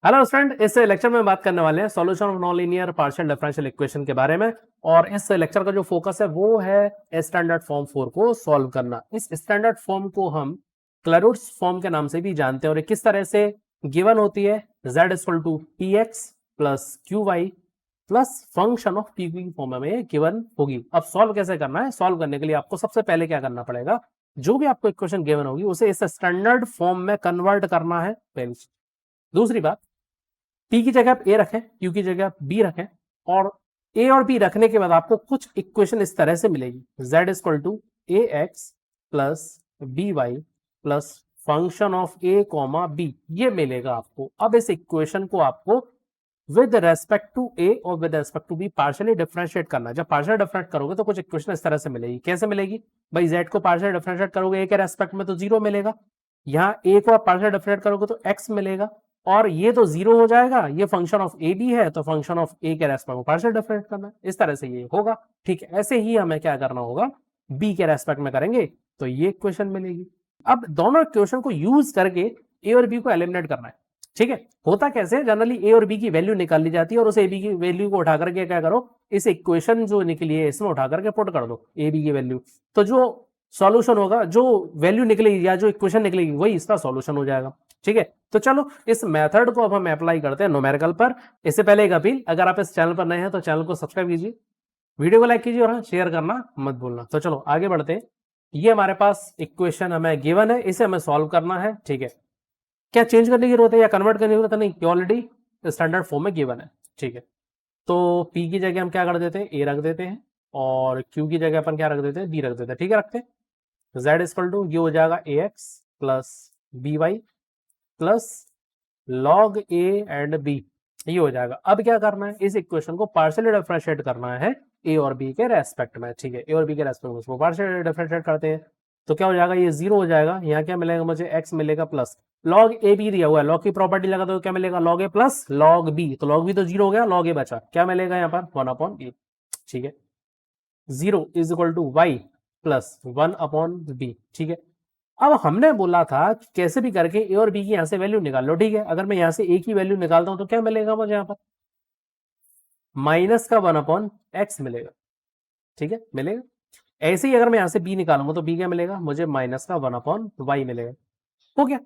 Hello student, इस lecture में बात करने वाले हैं solution of non linear partial differential equation के बारे में। और इस लेक्चर का जो फोकस है वो है स्टैंडर्ड फॉर्म 4 को सॉल्व करना। इस स्टैंडर्ड फॉर्म को हम क्लैरुट्स फॉर्म के नाम से भी जानते हैं और ये किस तरह से गिवन होती है। z equal to p x plus q y plus function of p की फॉर्म में गिवन होगी। अब सॉल्व कैसे करना है? सॉल्व करने के लिए आपको सबसे पहले क्या करना पड़ेगा, जो भी आपको इक्वेशन गिवन होगी उसे इस स्टैंडर्ड फॉर्म में कन्वर्ट करना है पहली। दूसरी बात, p की जगह आप a रखें, q की जगह आप b रखें और a और b रखने के बाद आपको कुछ इक्वेशन इस तरह से मिलेगी। z equal to a x plus B Y plus function of a comma b, ये मिलेगा आपको। अब इस इक्वेशन को आपको विद रेस्पेक्ट टू a और with respect to b partially differentiate करना है। जब पार्शियल डिफरेंशिएट करोगे तो कुछ इक्वेशन इस तरह से मिलेगी। कैसे मिलेगी भाई? z को पार्शियल डिफरेंशिएट करोगे a के रेस्पेक्ट में तो 0 मिलेगा, यहाँ a को आप पार्शियल डिफरेंशिएट करोगे तो x मिलेगा और ये तो 0 हो जाएगा। ये फंक्शन ऑफ ए बी है तो फंक्शन ऑफ ए के रेस्पेक्ट में पार्शियल डिफरेंशिएट करना है। इस तरह से ये होगा। ठीक है, ऐसे ही हमें क्या करना होगा, बी के रेस्पेक्ट में करेंगे तो ये इक्वेशन मिलेगी। अब दोनों इक्वेशन को यूज करके ए और बी को एलिमिनेट करना है। ठीक है, होता कैसे, जनरली ए और बी की वैल्यू निकाल ली जाती है और उस ए बी की वैल्यू को उठा करके क्या करो, इस इक्वेशन जो निकली है इसमें उठा करके पुट कर दो ए बी की वैल्यू। तो जो सॉल्यूशन होगा, जो वैल्यू निकलेगी या जो इक्वेशन निकलेगी वही इसका सॉल्यूशन हो जाएगा। ठीक है, तो चलो इस मेथड को अब हम अप्लाई करते हैं न्यूमेरिकल पर। इससे पहले एक अपील, अगर आप इस चैनल पर नए हैं तो चैनल को सब्सक्राइब कीजिए, वीडियो को लाइक कीजिए और हाँ शेयर करना मत भूलना। तो चलो आगे बढ़ते हैं। ये हमारे पास इक्वेशन हमें गिवन है, इसे हमें सॉल्व करना है। ठीक है, क्या चेंज करने की जरूरत है या कन्वर्ट करने की जरूरत है? नहीं, ऑलरेडी स्टैंडर्ड फॉर्म में गिवन है। ठीक है, तो p की जगह हम क्या कर देते हैं, a रख देते हैं और q की जगह अपन क्या रख देते हैं, b रख देते हैं। ठीक है, रखते हैं। z इक्वल टू ये हो जाएगा A x plus B Y plus log A and B, ये हो जाएगा। अब क्या करना है, इस इक्वेशन को पार्शियली डिफरेंशिएट करना है ए और बी के रेस्पेक्ट में। ठीक है, ए और बी के रेस्पेक्ट में उसको पार्शियली डिफरेंशिएट करते हैं तो क्या हो जाएगा, ये 0 हो जाएगा। यहाँ क्या मिलेगा मुझे, x मिलेगा प्लस लॉग ए बी दिया हुआ है, लॉग की प्रॉपर्टी लगा तो क्या मिलेगा, लॉग ए प्लस लॉग बी। तो लॉग बी तो 0 हो गया, लॉग ए बचा, क्या मिलेगा यहाँ पर 1/a। ठीक है, 0 is equal to y plus 1/b। ठीक है, अब हमने बोला था कि कैसे भी करके ए और बी की यहां से वैल्यू निकाल लो। ठीक है, अगर मैं यहां से ए की वैल्यू निकालता हूं तो क्या मिलेगा मुझे यहाँ पर, माइनस का 1/x मिलेगा। ठीक है, मिलेगा। ऐसे ही अगर मैं यहां से b निकालूंगा तो b क्या मिलेगा मुझे, माइनस का 1/y मिलेगा। हो गया,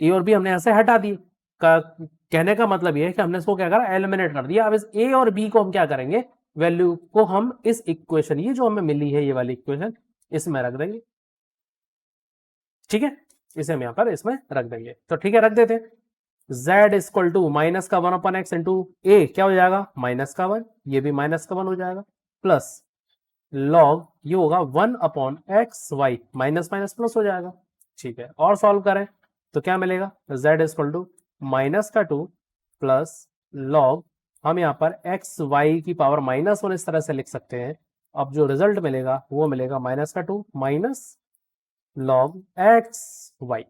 ए और बी हमने यहां से हटा दिए। कहने का मतलब ये है कि हमने इसको क्या करा, एलिमिनेट कर दिया। अब इस ए और बी को हम क्या करेंगे, वैल्यू को हम इस इक्वेशन, ये जो हमें मिली है ये वाली इक्वेशन, इसमें रख देंगे। ठीक है, इसे हम यहां पर इसमें रख देंगे। तो ठीक है, रख देते हैं। z इक्वल टू माइनस का 1/x इंटू ए, क्या हो जाएगा माइनस का 1, ये भी माइनस का 1 हो जाएगा, प्लस लॉग ये होगा 1/xy, माइनस माइनस प्लस हो जाएगा। ठीक है, और सॉल्व करें तो क्या मिलेगा, z इक्वल टू माइनस का 2 प्लस लॉग, हम यहाँ पर xy की पावर -1 इस तरह से लिख सकते हैं। अब जो रिजल्ट मिलेगा वो मिलेगा माइनस का 2 माइनस लॉग xy।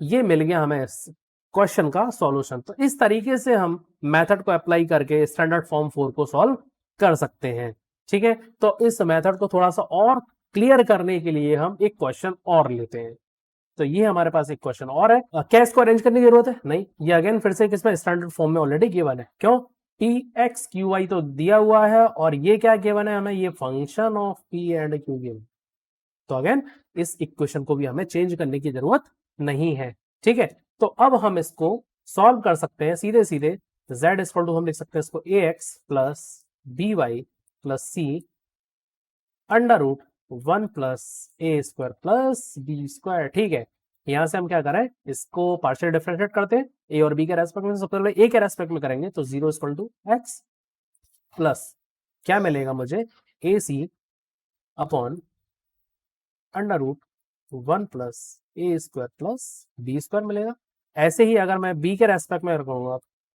ये मिल गया हमें क्वेश्चन का सॉल्यूशन। तो इस तरीके से हम मेथड को अप्लाई करके स्टैंडर्ड फॉर्म 4 को सॉल्व कर सकते हैं। ठीक है, तो इस मेथड को थोड़ा सा और क्लियर करने के लिए हम एक क्वेश्चन और लेते हैं। तो ये हमारे पास एक क्वेश्चन और है। क्या इसको अरेंज करने की जरूरत है? नहीं, ये अगेन फिर से किसमें, स्टैंडर्ड फॉर्म में ऑलरेडी गिवन है। क्यों, पी एक्स क्यू वाई तो दिया हुआ है और ये क्या गिवन है हमें, ये function of P and Q given. तो अगेन इस इक्वेशन को भी हमें चेंज करने की जरूरत नहीं है। ठीक है, तो अब हम इसको सॉल्व कर सकते हैं सीधे सीधे। z इक्वल टू हम लिख सकते हैं इसको A x plus B Y plus C under root 1 plus A square plus B square. ठीक है, यहां से हम क्या करें, इसको पार्शियल डिफरेंशिएट करते हैं ए और बी के रेस्पेक्ट में। सबसे पहले ए के रेस्पेक्ट में करेंगे तो 0 इक्वल टू एक्स प्लस क्या मिलेगा मुझे, ए सी अपॉन अंडर रूट 1 प्लस ए स्क्वायर प्लस बी स्क्वायर मिलेगा। ऐसे ही अगर मैं बी के रेस्पेक्ट में रखूंगा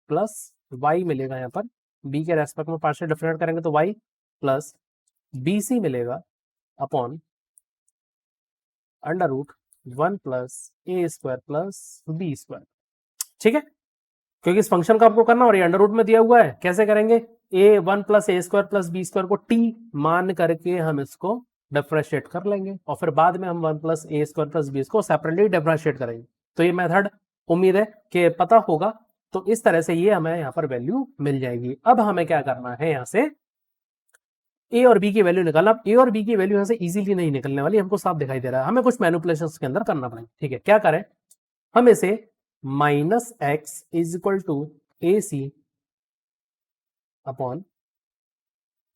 प्लस वाई मिलेगा, यहाँ पर बी के रेस्पेक्ट में पार्शियल डिफरेंशिएट करेंगे तो वाई प्लस बी सी मिलेगा अपॉन अंडर रूट 1 प्लस ए स्क्वायर प्लस बी स्क्वायर। ठीक है, क्योंकि इस फंक्शन का आपको करना और ये अंडर रूट में दिया हुआ है। कैसे करेंगे, ए 1 प्लस ए स्क्वायर प्लस बी स्क्वायर को टी मान करके हम इसको डिफरेंशिएट कर लेंगे और फिर बाद में हम 1 प्लस ए स्क्वायर प्लस बी को सेपरेटली डिफरेंशिएट करेंगे। तो ये मेथड उम्मीद है कि पता होगा। तो इस तरह से ये हमें यहाँ पर वैल्यू मिल जाएगी। अब हमें क्या करना है, यहाँ से ए और बी की वैल्यू निकालना। अब ए और बी की वैल्यू यहाँ से इजीली नहीं निकलने वाली, हमको साफ दिखाई दे रहा है, हमें कुछ मैनिपुलेशन के अंदर करना पड़ेगा। ठीक है, क्या करें, हम इसे minus x is equal to A C upon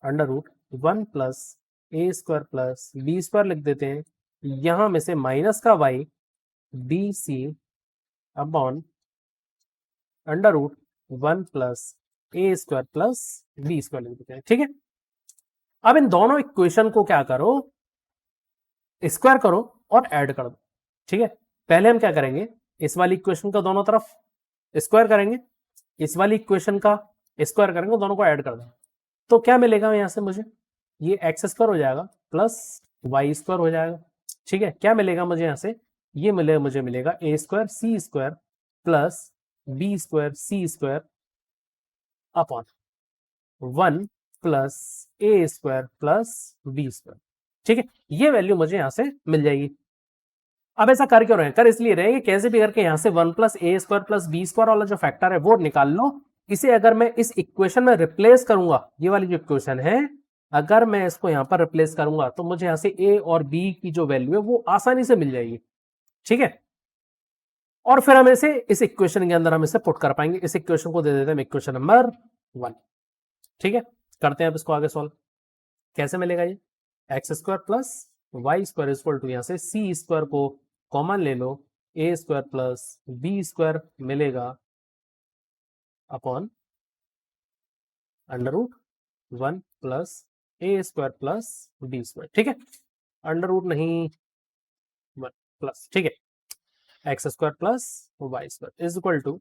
under root 1 plus A square plus B square लिख देते हैं। यहां में से माइनस का Y B C upon under root 1 plus ए स्क्वायर प्लस बी स्क्वायर लिख देते हैं। ठीक है, अब इन दोनों इक्वेशन को क्या करो, स्क्वायर करो और ऐड कर दो। ठीक है, पहले हम क्या करेंगे, इस वाली इक्वेशन का दोनों तरफ स्क्वायर करेंगे, इस वाली इक्वेशन का स्क्वायर करेंगे, दोनों को ऐड कर देंगे। तो क्या मिलेगा यहां से मुझे, ये एक्स स्क्वायर हो जाएगा प्लस वाई स्क्वायर हो जाएगा। ठीक है, क्या मिलेगा मुझे यहां से, ये मिलेगा, मुझे मिलेगा ए स्क्वायर सी स्क्वायर प्लस बी स्क्वायर सी स्क्वायर अपॉन 1 प्लस ए स्क्वायर प्लस बी स्क्वायर। ठीक है, ये वैल्यू मुझे यहां से मिल जाएगी। अब ऐसा कर क्यों रहे हैं, कर इसलिए रहे हैं कि कैसे भी करके यहां से 1 प्लस ए स्क्वायर प्लस बी स्क्वायर वाला जो फैक्टर है वो निकाल लो। इसे अगर मैं इस इक्वेशन में रिप्लेस करूंगा, ये वाली जो इक्वेशन है, अगर मैं इसको यहां पर रिप्लेस करूंगा तो मुझे यहां से ए और बी की जो वैल्यू है वो आसानी से मिल जाएगी। ठीक है, और फिर हम इसे इस इक्वेशन के अंदर हम इसे पुट कर पाएंगे। इस इक्वेशन को दे देते हैं इक्वेशन नंबर 1। ठीक है, करते हैं अब इसको आगे सॉल्व। कैसे मिलेगा ये, x square plus Y square equal to, यहां से सी स्क्वायर को कॉमन ले लो, a square plus B square मिलेगा अपॉन अंडर रूट 1 प्लस ए स्क्वायर प्लस बी स्क्वायर। ठीक है, अंडर रूट नहीं 1 प्लस, ठीक है, x square plus Y square is equal to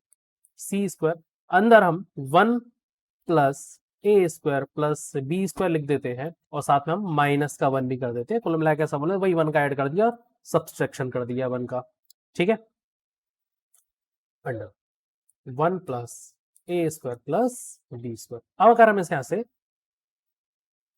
C square, अंदर हम 1 प्लस ए स्क्वायर प्लस बी स्क्वायर लिख देते हैं और साथ में हम माइनस का 1 भी कर देते हैं। कुल मिला के ऐसा बोले वही 1 का ऐड कर दिया और सब्सट्रैक्शन कर दिया 1 का। ठीक है, अंडर 1 प्लस ए स्क्वायर प्लस बी स्क्वायर। अब अगर हम इसे यहां से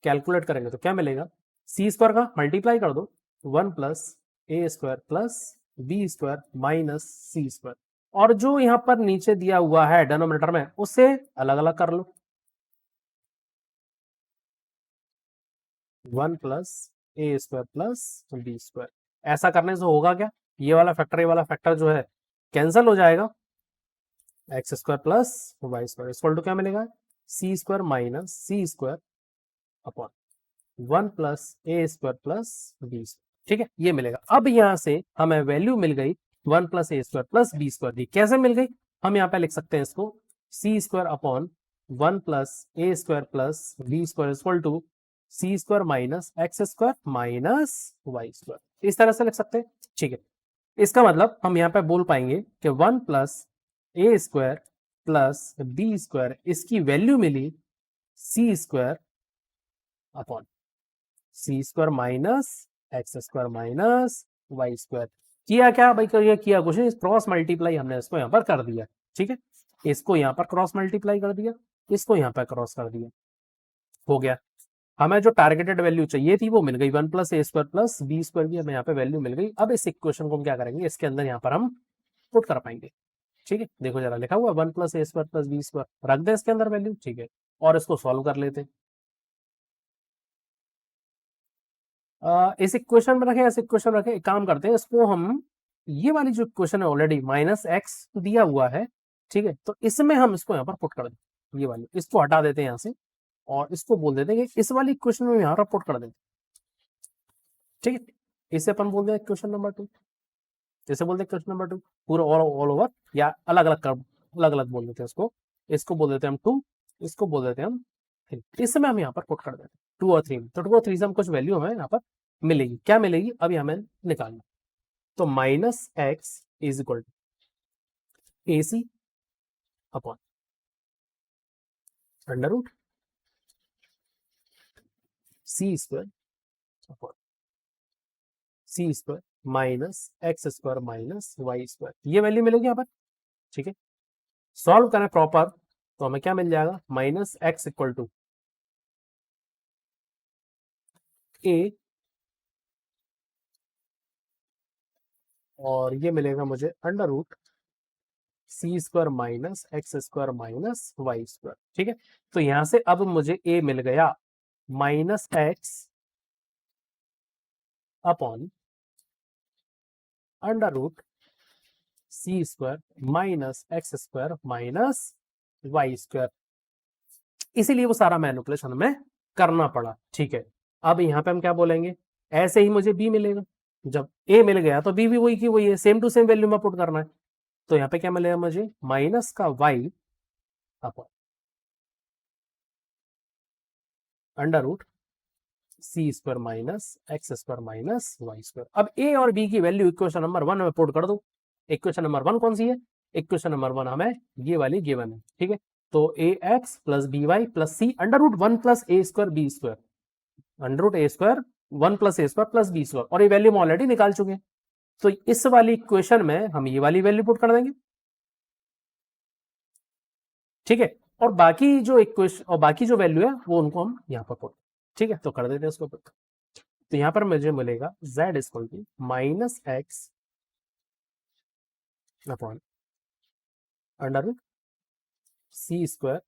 कैलकुलेट करेंगे तो क्या मिलेगा, सी स्क्वायर का मल्टीप्लाई कर दो 1 प्लस ए square plus B square minus सी स्क्वायर, और जो यहां पर नीचे दिया हुआ है डिनोमिनेटर में उसे अलग अलग कर लो, 1 प्लस ए स्क्वायर प्लस बी स्क्वायर। ऐसा करने से होगा क्या, ये वाला फैक्टर जो है कैंसिल हो जाएगा, x square plus Y square equal to क्या मिलेगा, सी स्क्वायर माइनस सी स्क्वायर अपॉन 1 प्लस ए स्क्वायर प्लस बी स्क्वायर। ठीक है, ये मिलेगा। अब यहां से हमें वैल्यू मिल गई 1 प्लस ए स्क्वायर प्लस बी स्क्वायर दी। कैसे मिल गई, हम यहाँ पे लिख सकते हैं इसको C square upon 1 plus A square plus B square equal to C square minus x square minus Y square, इस तरह से लिख सकते हैं। ठीक है, इसका मतलब हम यहाँ पे बोल पाएंगे कि 1 प्लस ए स्क्वायर प्लस बी स्क्वायर, इसकी वैल्यू मिली सी स्क्वायर अपॉन सी square minus x square minus Y square. किया क्या भाई, किया कुछ नहीं, क्रॉस मल्टीप्लाई हमने इसको यहाँ पर कर दिया। ठीक है, इसको यहाँ पर क्रॉस मल्टीप्लाई कर दिया, इसको यहाँ पर क्रॉस कर दिया, हो गया। हमें जो टारगेटेड वैल्यू चाहिए थी वो मिल गई, 1 प्लस ए स्क्वायर प्लस बी स्क्वायर की हमें यहाँ पे वैल्यू मिल गई। अब इस इक्वेशन को हम क्या करेंगे, इसके अंदर यहाँ पर हम पुट कर पाएंगे। ठीक है, देखो जरा लिखा हुआ 1 प्लस ए स्क्वायर प्लस बी स्क्वायर, रख दे इसके अंदर वैल्यू। ठीक है, और इसको सॉल्व कर लेते हैं। इस इक्वेशन में रखें, ऐसे इक्वेशन रखें, एक काम करते हैं, इसको हम ये वाली जो इक्वेशन है ऑलरेडी माइनस एक्स दिया हुआ है, ठीक है, तो इसमें हम इसको यहाँ पर पुट कर दें, ये वाली इसको हटा देते हैं यहाँ से और इसको बोल देते हैं कि इस वाली इक्वेशन में यहाँ पर पुट कर देते। ठीक है, इसे अपन बोल दें इक्वेशन नंबर 2, इसे बोलते हैं इक्वेशन नंबर 2 पूरा ऑल ओवर, या अलग अलग कर, अलग अलग बोल देते हैं इसको। इसको बोल देते हैं हम 2, इसको बोल देते हैं हम 3, इसमें हम यहाँ पर पुट कर देते हैं 2 और 3, तो 2 और 3 से हम कुछ वैल्यू हमें यहाँ पर मिलेगी। क्या मिलेगी अभी हमें निकालना, तो minus x is equal to A C upon under root C square upon C square minus x square minus Y square, ये वैल्यू मिलेगी यहाँ पर। ठीक है, सॉल्व करें प्रॉपर तो हमें क्या मिल जाएगा, minus X equal to A और ये मिलेगा मुझे अंडर रूट सी square minus x square minus Y square. ठीक है, तो यहां से अब मुझे ए मिल गया minus x upon under root सी square minus x square minus Y square. इसीलिए वो सारा मैनिपुलेशन हमें करना पड़ा। ठीक है, अब यहाँ पे हम क्या बोलेंगे, ऐसे ही मुझे बी मिलेगा, जब ए मिल गया तो बी भी वही की वही है, सेम टू सेम वैल्यू में पुट करना है। तो यहाँ पे क्या मिलेगा मुझे, माइनस का वाई अपॉन अंडर रूट सी square minus x square minus Y square. अब ए और बी की वैल्यू इक्वेशन नंबर 1 में पुट कर दो। इक्वेशन नंबर 1 कौन सी है, इक्वेशन नंबर 1 हमें ये वाली गिवन है। ठीक है, तो A x plus B Y plus C under root 1 plus A square B square, under root A square 1 plus A square plus B square, और ये वैल्यू हम ऑलरेडी निकाल चुके हैं। तो इस वाली इक्वेशन में हम ये वाली वैल्यू पुट कर देंगे। ठीक है, और बाकी जो इक्वेशन और बाकी जो वैल्यू है वो उनको हम यहाँ पर पुट, ठीक है, तो कर देते हैं उसको पुट। तो यहाँ पर मुझे मिलेगा z equal to minus x upon under root C square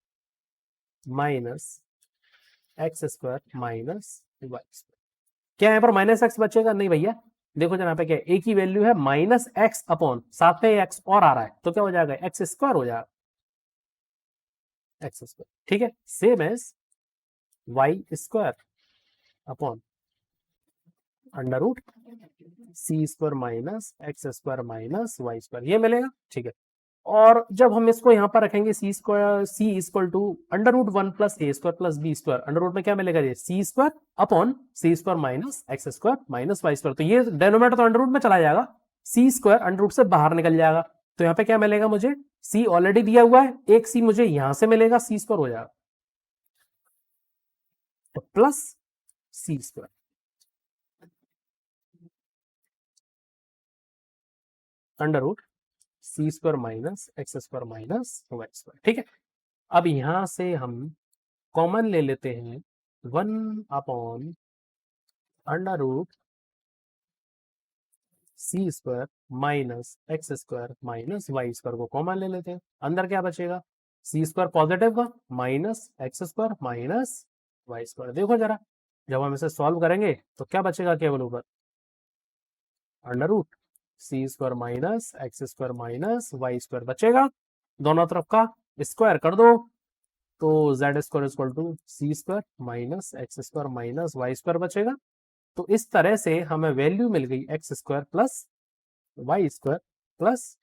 minus x square minus Y square. क्या यहाँ पर माइनस एक्स बचेगा, नहीं भैया, देखो जरा पे क्या है, ए की वैल्यू है माइनस एक्स अपॉन, साथ में एक्स और आ रहा है तो क्या हो जाएगा, एक्स स्क्वायर हो जाएगा, एक्स स्क्वायर। ठीक है, same as Y square upon under root सी square minus x square minus Y square, ये मिलेगा। ठीक है, और जब हम इसको यहाँ पर रखेंगे C square, C equal to under root 1 plus A square plus B square, under root में क्या मिलेगा, ये सी स्क्वायर अपॉन सी square minus x square minus Y square. तो ये डेनोमिनेटर तो अंडर रूट में चला जाएगा, सी स्क्वायर अंडर रूट से बाहर निकल जाएगा। तो यहाँ पे क्या मिलेगा मुझे, सी ऑलरेडी दिया हुआ है, एक सी मुझे यहां से मिलेगा, सी स्क्वायर हो जाएगा, तो plus C square under root सी square minus x square minus Y square. ठीक है, अब यहां से हम कॉमन ले लेते हैं 1 अपॉन अंडर रूट सी square minus x square minus Y square को कॉमन ले लेते हैं। अंदर क्या बचेगा, सी स्क्वायर पॉजिटिव का minus x square minus Y square. देखो जरा, जब हम इसे सॉल्व करेंगे तो क्या बचेगा, केवल ऊपर अंडर रूट सी square minus x square minus Y square बचेगा, दोनों तरफ का स्क्वायर कर दो, तो Z square equal to C square minus x square minus Y square बचेगा। तो इस तरह से हमें वैल्यू मिल गई X square plus Y square plus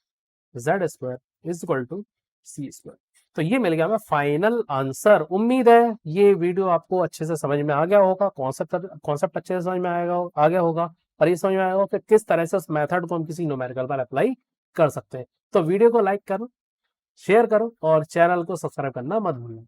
Z square is equal to C square. तो ये मिल गया हमें फाइनल आंसर। उम्मीद है ये वीडियो आपको अच्छे से समझ में आ गया होगा, कॉन्सेप्ट अच्छे से समझ में आ गया होगा, और ये समझ में आएगा कि किस तरह से उस मेथड को हम किसी न्यूमेरिकल पर अप्लाई कर सकते हैं। तो वीडियो को लाइक करो, शेयर करो और चैनल को सब्सक्राइब करना मत भूलना।